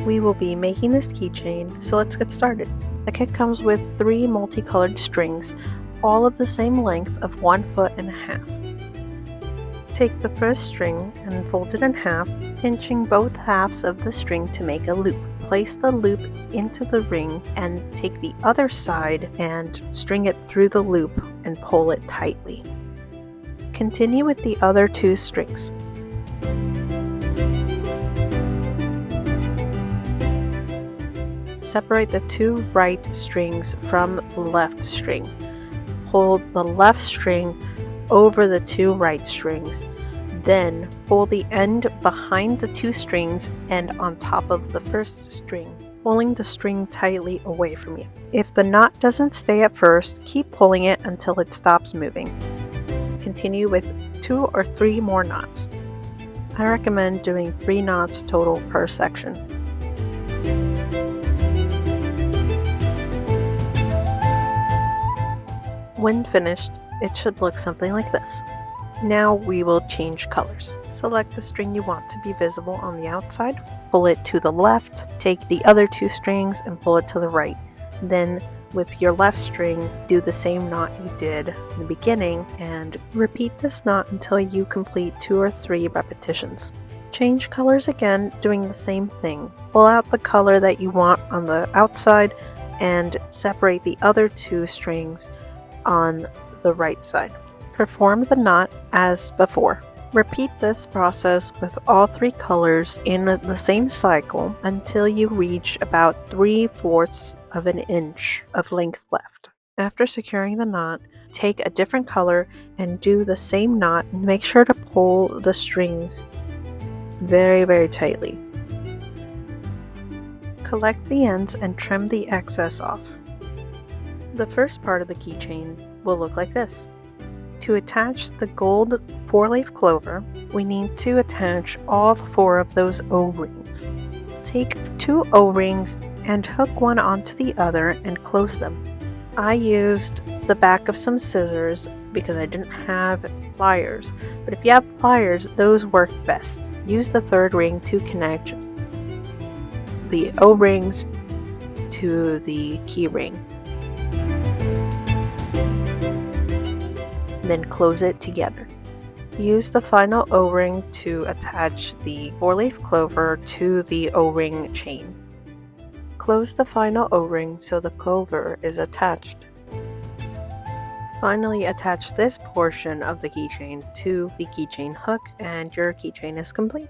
We will be making this keychain, so let's get started. The kit comes with 3 multicolored strings, all of the same length of 1.5 feet. Take the first string and fold it in half, pinching both halves of the string to make a loop. Place the loop into the ring and take the other side and string it through the loop and pull it tightly. Continue with the other 2 strings. Separate the 2 right strings from the left string. Pull the left string over the 2 right strings. Then pull the end behind the 2 strings and on top of the first string, pulling the string tightly away from you. If the knot doesn't stay at first, keep pulling it until it stops moving. Continue with 2 or 3 more knots. I recommend doing 3 knots total per section. When finished, it should look something like this. Now we will change colors. Select the string you want to be visible on the outside, pull it to the left, take the other 2 strings and pull it to the right. Then with your left string, do the same knot you did in the beginning and repeat this knot until you complete 2 or 3 repetitions. Change colors again, doing the same thing. Pull out the color that you want on the outside and separate the other 2 strings on the right side. Perform the knot as before. Repeat this process with all 3 colors in the same cycle until you reach about 3/4 of an inch of length left. After securing the knot, take a different color and do the same knot and make sure to pull the strings very tightly. Collect the ends and trim the excess off. The first part of the keychain will look like this. To attach the gold 4-leaf clover, we need to attach all 4 of those O-rings. Take 2 O-rings and hook one onto the other and close them. I used the back of some scissors because I didn't have pliers, but if you have pliers, those work best. Use the 3rd ring to connect the O-rings to the key ring. Then close it together. Use the final O-ring to attach the 4-leaf clover to the O-ring chain. Close the final O-ring so the clover is attached. Finally, attach this portion of the keychain to the keychain hook and your keychain is complete.